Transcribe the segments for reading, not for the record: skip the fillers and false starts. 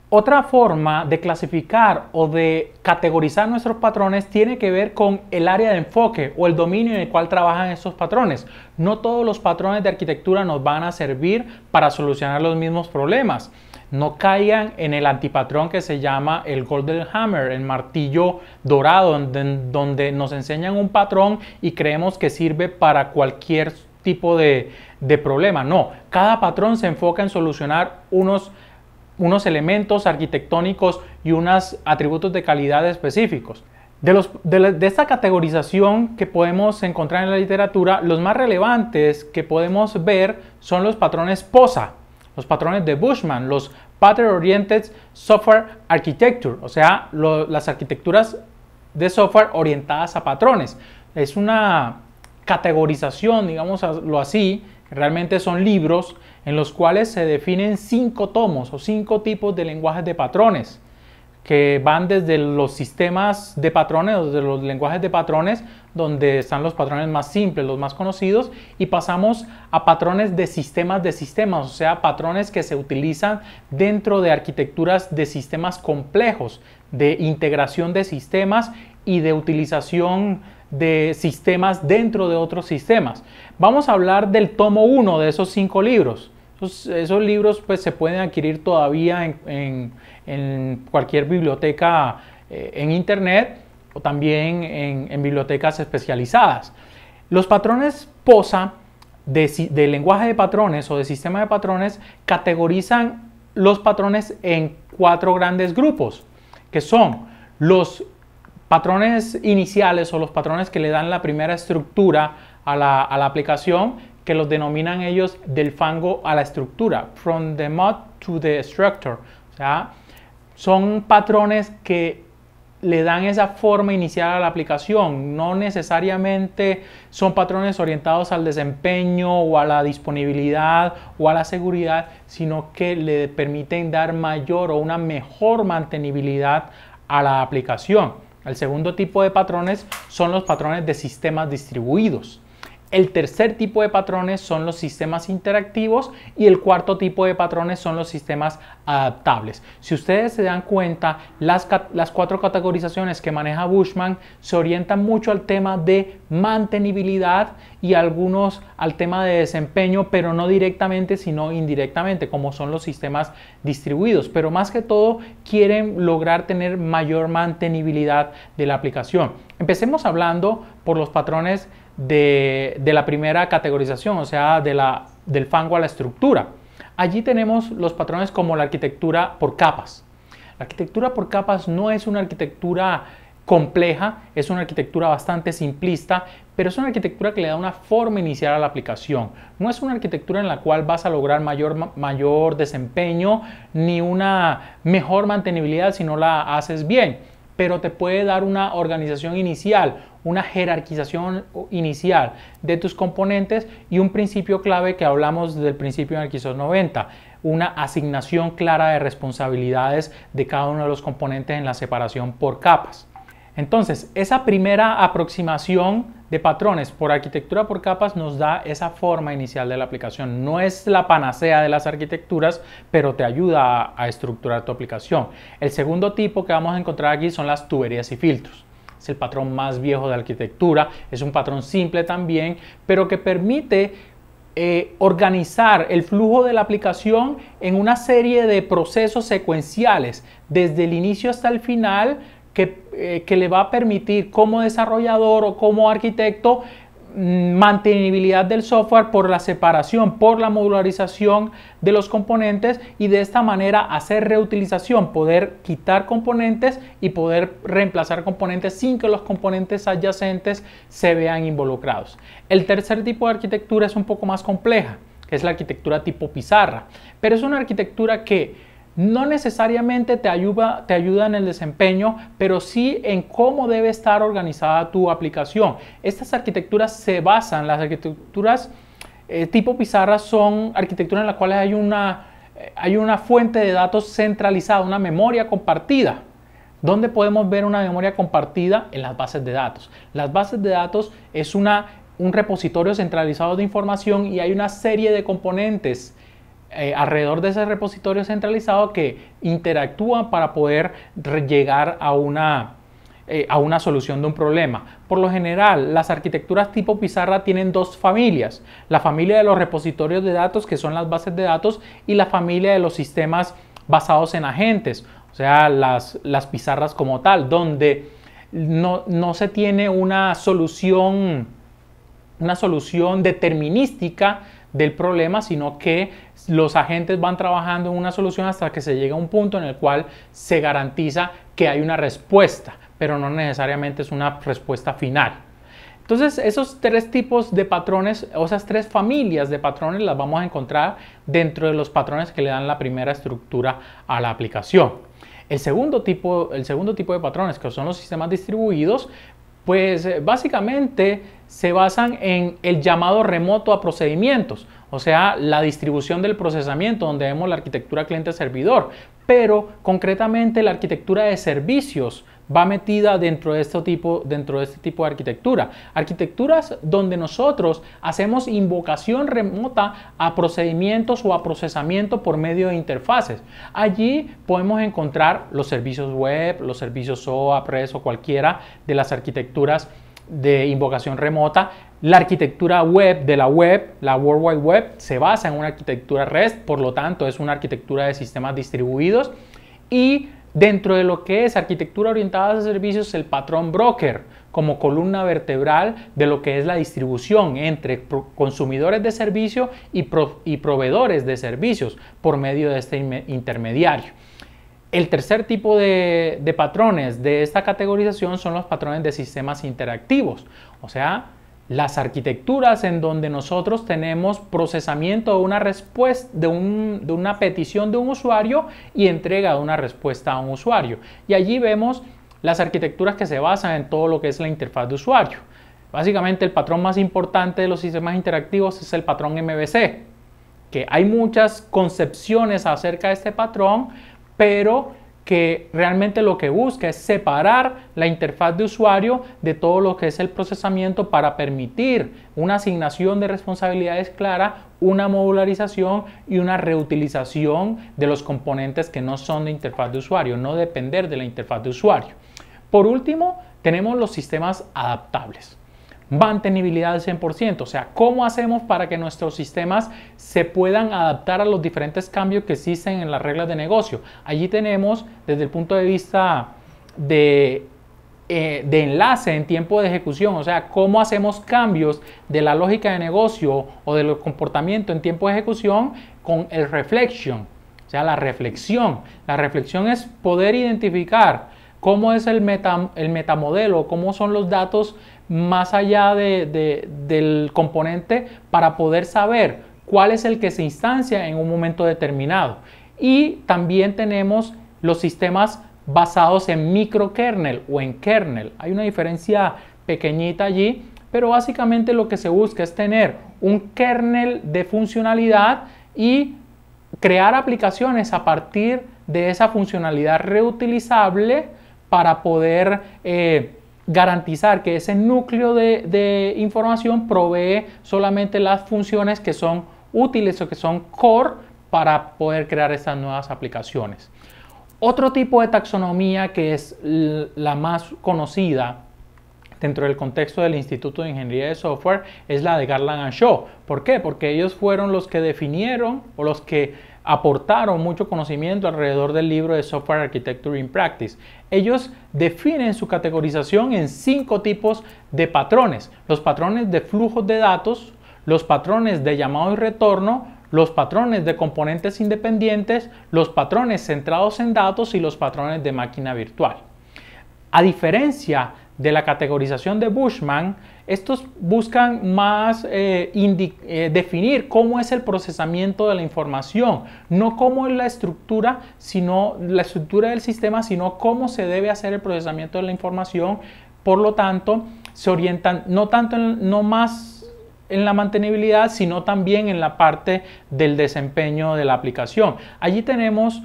Otra forma de clasificar o de categorizar nuestros patrones tiene que ver con el área de enfoque o el dominio en el cual trabajan estos patrones. No todos los patrones de arquitectura nos van a servir para solucionar los mismos problemas. No caigan en el antipatrón que se llama el Golden Hammer, el martillo dorado, donde nos enseñan un patrón y creemos que sirve para cualquier tipo de problema. No, cada patrón se enfoca en solucionar unos elementos arquitectónicos y unos atributos de calidad específicos. De esta categorización que podemos encontrar en la literatura, los más relevantes que podemos ver son los patrones POSA, los patrones de Bushman, los Pattern Oriented Software Architecture, o sea, las arquitecturas de software orientadas a patrones. Es una categorización, digámoslo así, realmente son libros en los cuales se definen 5 tomos o 5 tipos de lenguajes de patrones que van desde los sistemas de patrones, desde los lenguajes de patrones, donde están los patrones más simples, los más conocidos, y pasamos a patrones de sistemas, o sea, patrones que se utilizan dentro de arquitecturas de sistemas complejos, de integración de sistemas y de utilización de sistemas dentro de otros sistemas. Vamos a hablar del tomo 1 de esos 5 libros. Esos libros pues, se pueden adquirir todavía en cualquier biblioteca en internet o también en bibliotecas especializadas. Los patrones POSA de lenguaje de patrones o de sistema de patrones categorizan los patrones en 4 grandes grupos, que son los patrones iniciales o los patrones que le dan la primera estructura a la aplicación, que los denominan ellos del fango a la estructura, from the mud to the structure. O sea, son patrones que le dan esa forma inicial a la aplicación. No necesariamente son patrones orientados al desempeño o a la disponibilidad o a la seguridad, sino que le permiten dar mayor o una mejor mantenibilidad a la aplicación. El segundo tipo de patrones son los patrones de sistemas distribuidos. El tercer tipo de patrones son los sistemas interactivos y el cuarto tipo de patrones son los sistemas adaptables. Si ustedes se dan cuenta, las 4 categorizaciones que maneja Bushman se orientan mucho al tema de mantenibilidad y algunos al tema de desempeño, pero no directamente sino indirectamente, como son los sistemas distribuidos. Pero más que todo quieren lograr tener mayor mantenibilidad de la aplicación. Empecemos hablando por los patrones de la primera categorización, o sea, del fango a la estructura. Allí tenemos los patrones como la arquitectura por capas. La arquitectura por capas no es una arquitectura compleja, es una arquitectura bastante simplista, pero es una arquitectura que le da una forma inicial a la aplicación. No es una arquitectura en la cual vas a lograr mayor desempeño ni una mejor mantenibilidad si no la haces bien, pero te puede dar una organización inicial, una jerarquización inicial de tus componentes y un principio clave que hablamos desde el principio en el ISO 90, una asignación clara de responsabilidades de cada uno de los componentes en la separación por capas. Entonces, esa primera aproximación de patrones por arquitectura por capas nos da esa forma inicial de la aplicación. No es la panacea de las arquitecturas, pero te ayuda a estructurar tu aplicación. El segundo tipo que vamos a encontrar aquí son las tuberías y filtros. Es el patrón más viejo de arquitectura, es un patrón simple también, pero que permite organizar el flujo de la aplicación en una serie de procesos secuenciales, desde el inicio hasta el final, que le va a permitir como desarrollador o como arquitecto mantenibilidad del software por la separación, por la modularización de los componentes y de esta manera hacer reutilización, poder quitar componentes y poder reemplazar componentes sin que los componentes adyacentes se vean involucrados. El tercer tipo de arquitectura es un poco más compleja, que es la arquitectura tipo pizarra, pero es una arquitectura que no necesariamente te ayuda en el desempeño, pero sí en cómo debe estar organizada tu aplicación. Estas arquitecturas se basan, las arquitecturas tipo pizarra son arquitecturas en las cuales hay una fuente de datos centralizada, una memoria compartida. ¿Dónde podemos ver una memoria compartida? En las bases de datos. Las bases de datos es un repositorio centralizado de información y hay una serie de componentes alrededor de ese repositorio centralizado que interactúan para poder llegar a una solución de un problema. Por lo general, las arquitecturas tipo pizarra tienen dos familias: la familia de los repositorios de datos, que son las bases de datos, y la familia de los sistemas basados en agentes, o sea, las pizarras como tal, donde no se tiene una solución determinística del problema, sino que los agentes van trabajando en una solución hasta que se llega a un punto en el cual se garantiza que hay una respuesta, pero no necesariamente es una respuesta final. Entonces, esos tres tipos de patrones, o esas tres familias de patrones, las vamos a encontrar dentro de los patrones que le dan la primera estructura a la aplicación. El segundo tipo de patrones, que son los sistemas distribuidos, pues básicamente se basan en el llamado remoto a procedimientos, o sea, la distribución del procesamiento, donde vemos la arquitectura cliente-servidor, pero concretamente la arquitectura de servicios va metida dentro de este tipo de arquitectura. Arquitecturas donde nosotros hacemos invocación remota a procedimientos o a procesamiento por medio de interfaces. Allí podemos encontrar los servicios web, los servicios SOAP, REST o cualquiera de las arquitecturas de invocación remota. La arquitectura web de la web, la World Wide Web, se basa en una arquitectura REST, por lo tanto es una arquitectura de sistemas distribuidos. Y dentro de lo que es arquitectura orientada a servicios, el patrón broker como columna vertebral de lo que es la distribución entre consumidores de servicio y proveedores de servicios por medio de este intermediario. El tercer tipo de patrones de esta categorización son los patrones de sistemas interactivos, o sea, las arquitecturas en donde nosotros tenemos procesamiento de una respuesta, de una petición de un usuario y entrega de una respuesta a un usuario. Y allí vemos las arquitecturas que se basan en todo lo que es la interfaz de usuario. Básicamente el patrón más importante de los sistemas interactivos es el patrón MVC, que hay muchas concepciones acerca de este patrón, pero que realmente lo que busca es separar la interfaz de usuario de todo lo que es el procesamiento para permitir una asignación de responsabilidades clara, una modularización y una reutilización de los componentes que no son de interfaz de usuario, no depender de la interfaz de usuario. Por último, tenemos los sistemas adaptables. Mantenibilidad al 100%, o sea, ¿cómo hacemos para que nuestros sistemas se puedan adaptar a los diferentes cambios que existen en las reglas de negocio? Allí tenemos, desde el punto de vista de enlace en tiempo de ejecución, o sea, cómo hacemos cambios de la lógica de negocio o del comportamiento en tiempo de ejecución con el reflection, o sea, la reflexión. La reflexión es poder identificar cómo es el metamodelo, cómo son los datos más allá del componente para poder saber cuál es el que se instancia en un momento determinado. Y también tenemos los sistemas basados en microkernel o en kernel. Hay una diferencia pequeñita allí, pero básicamente lo que se busca es tener un kernel de funcionalidad y crear aplicaciones a partir de esa funcionalidad reutilizable para poder garantizar que ese núcleo de información provee solamente las funciones que son útiles o que son core para poder crear estas nuevas aplicaciones. Otro tipo de taxonomía que es la más conocida dentro del contexto del Instituto de Ingeniería de Software es la de Garland & Shaw. ¿Por qué? Porque ellos fueron los que definieron o los que aportaron mucho conocimiento alrededor del libro de Software Architecture in Practice. Ellos definen su categorización en 5 tipos de patrones: los patrones de flujos de datos, los patrones de llamado y retorno, los patrones de componentes independientes, los patrones centrados en datos y los patrones de máquina virtual. A diferencia de la categorización de Bushman, estos buscan más definir cómo es el procesamiento de la información, no cómo es la estructura del sistema, sino cómo se debe hacer el procesamiento de la información. Por lo tanto, se orientan no más en la mantenibilidad, sino también en la parte del desempeño de la aplicación. Allí tenemos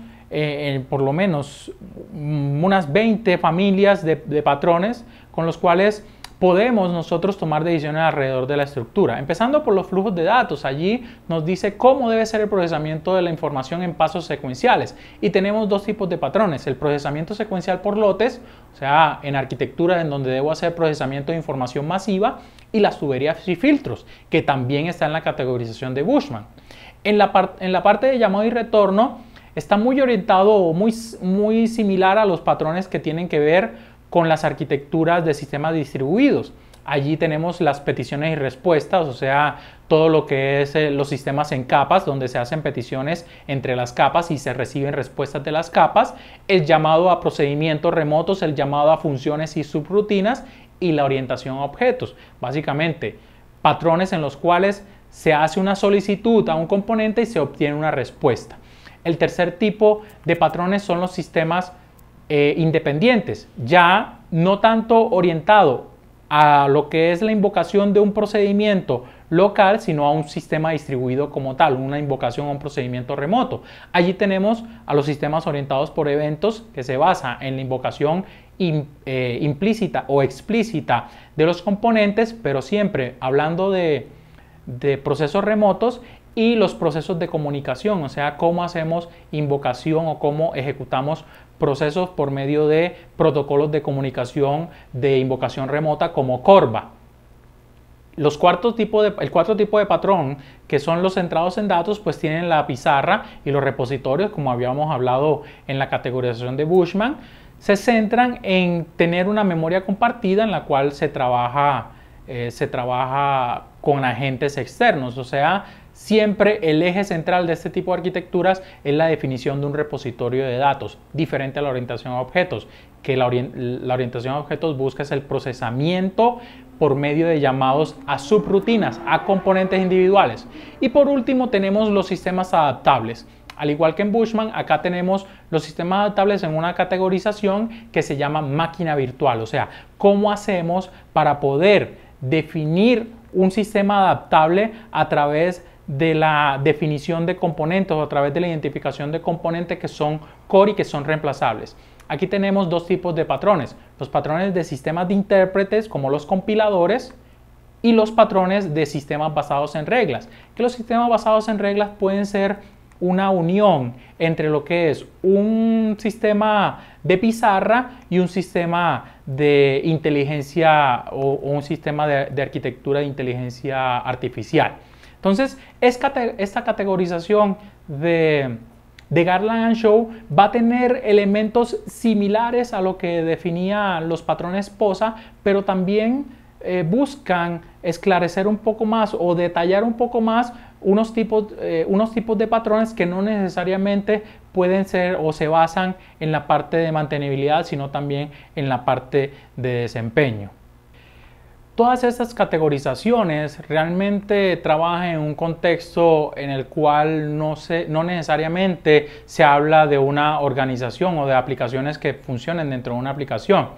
por lo menos unas 20 familias de patrones con los cuales podemos nosotros tomar decisiones alrededor de la estructura. Empezando por los flujos de datos, allí nos dice cómo debe ser el procesamiento de la información en pasos secuenciales. Y tenemos dos tipos de patrones, el procesamiento secuencial por lotes, o sea, en arquitectura en donde debo hacer procesamiento de información masiva, y las tuberías y filtros, que también está en la categorización de Bushman. En la parte de llamado y retorno, está muy orientado o muy similar a los patrones que tienen que ver con las arquitecturas de sistemas distribuidos. Allí tenemos las peticiones y respuestas, o sea, todo lo que es los sistemas en capas, donde se hacen peticiones entre las capas y se reciben respuestas de las capas, el llamado a procedimientos remotos, el llamado a funciones y subrutinas y la orientación a objetos. Básicamente, patrones en los cuales se hace una solicitud a un componente y se obtiene una respuesta. El tercer tipo de patrones son los sistemas independientes, ya no tanto orientado a lo que es la invocación de un procedimiento local, sino a un sistema distribuido como tal, una invocación a un procedimiento remoto. Allí tenemos a los sistemas orientados por eventos, que se basa en la invocación implícita o explícita de los componentes, pero siempre hablando de procesos remotos, y los procesos de comunicación, o sea, cómo hacemos invocación o cómo ejecutamos procesos por medio de protocolos de comunicación de invocación remota como CORBA. El cuarto tipo de patrón, que son los centrados en datos, pues tienen la pizarra y los repositorios, como habíamos hablado en la categorización de Bushman, se centran en tener una memoria compartida en la cual se trabaja con agentes externos, o sea, siempre el eje central de este tipo de arquitecturas es la definición de un repositorio de datos, diferente a la orientación a objetos, que la orientación a objetos busca es el procesamiento por medio de llamados a subrutinas, a componentes individuales. Y por último tenemos los sistemas adaptables. Al igual que en Bushman, acá tenemos los sistemas adaptables en una categorización que se llama máquina virtual, o sea, cómo hacemos para poder definir un sistema adaptable a través de la definición de componentes o a través de la identificación de componentes que son core y que son reemplazables. Aquí tenemos dos tipos de patrones, los patrones de sistemas de intérpretes como los compiladores y los patrones de sistemas basados en reglas, que los sistemas basados en reglas pueden ser una unión entre lo que es un sistema de pizarra y un sistema de inteligencia o un sistema de arquitectura de inteligencia artificial. Entonces, esta categorización de Garland & Shaw va a tener elementos similares a lo que definían los patrones POSA, pero también buscan esclarecer un poco más o detallar un poco más unos tipos de patrones que no necesariamente pueden ser o se basan en la parte de mantenibilidad, sino también en la parte de desempeño. Todas estas categorizaciones realmente trabajan en un contexto en el cual no necesariamente se habla de una organización o de aplicaciones que funcionen dentro de una aplicación.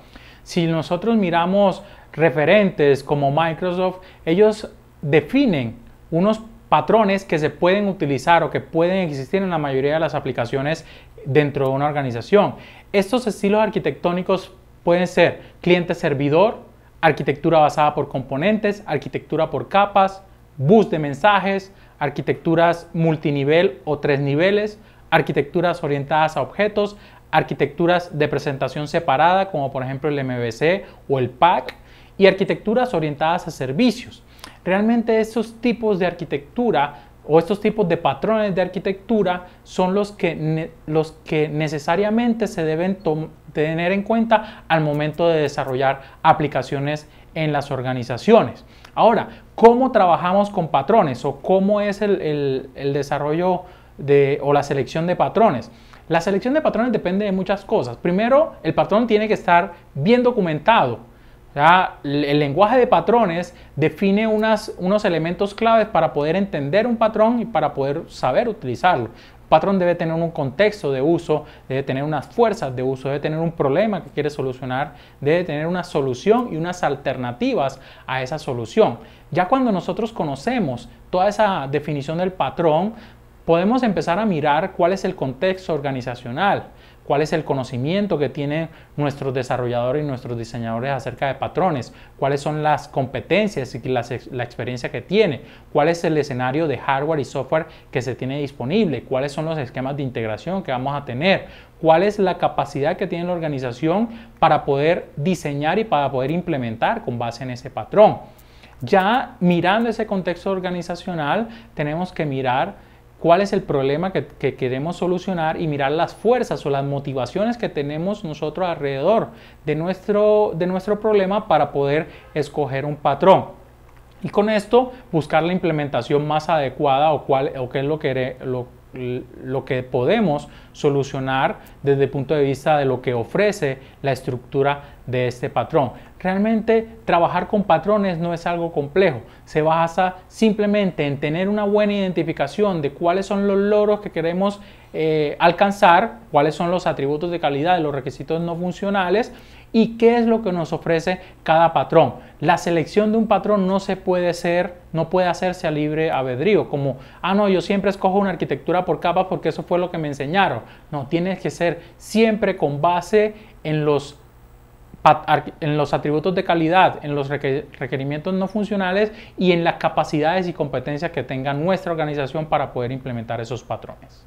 Si nosotros miramos referentes como Microsoft, ellos definen unos patrones que se pueden utilizar o que pueden existir en la mayoría de las aplicaciones dentro de una organización. Estos estilos arquitectónicos pueden ser cliente-servidor, arquitectura basada por componentes, arquitectura por capas, bus de mensajes, arquitecturas multinivel o 3 niveles, arquitecturas orientadas a objetos, arquitecturas de presentación separada como por ejemplo el MVC o el PAC y arquitecturas orientadas a servicios. Realmente estos tipos de arquitectura o estos tipos de patrones de arquitectura son los que necesariamente se deben tener en cuenta al momento de desarrollar aplicaciones en las organizaciones. Ahora, ¿cómo trabajamos con patrones o cómo es el desarrollo o la selección de patrones? La selección de patrones depende de muchas cosas. Primero, el patrón tiene que estar bien documentado. El lenguaje de patrones define unos elementos claves para poder entender un patrón y para poder saber utilizarlo. Un patrón debe tener un contexto de uso, debe tener unas fuerzas de uso, debe tener un problema que quiere solucionar, debe tener una solución y unas alternativas a esa solución. Ya cuando nosotros conocemos toda esa definición del patrón, podemos empezar a mirar cuál es el contexto organizacional, cuál es el conocimiento que tienen nuestros desarrolladores y nuestros diseñadores acerca de patrones, cuáles son las competencias y la experiencia que tiene, cuál es el escenario de hardware y software que se tiene disponible, cuáles son los esquemas de integración que vamos a tener, cuál es la capacidad que tiene la organización para poder diseñar y para poder implementar con base en ese patrón. Ya mirando ese contexto organizacional, tenemos que mirar cuál es el problema que queremos solucionar y mirar las fuerzas o las motivaciones que tenemos nosotros alrededor de nuestro problema para poder escoger un patrón. Y con esto buscar la implementación más adecuada o qué es lo que podemos solucionar desde el punto de vista de lo que ofrece la estructura de este patrón. Realmente trabajar con patrones no es algo complejo, se basa simplemente en tener una buena identificación de cuáles son los logros que queremos alcanzar, cuáles son los atributos de calidad de los requisitos no funcionales y qué es lo que nos ofrece cada patrón. La selección de un patrón no puede hacerse a libre albedrío, como, no, yo siempre escojo una arquitectura por capas porque eso fue lo que me enseñaron. No, tiene que ser siempre con base en los atributos de calidad, en los requerimientos no funcionales y en las capacidades y competencias que tenga nuestra organización para poder implementar esos patrones.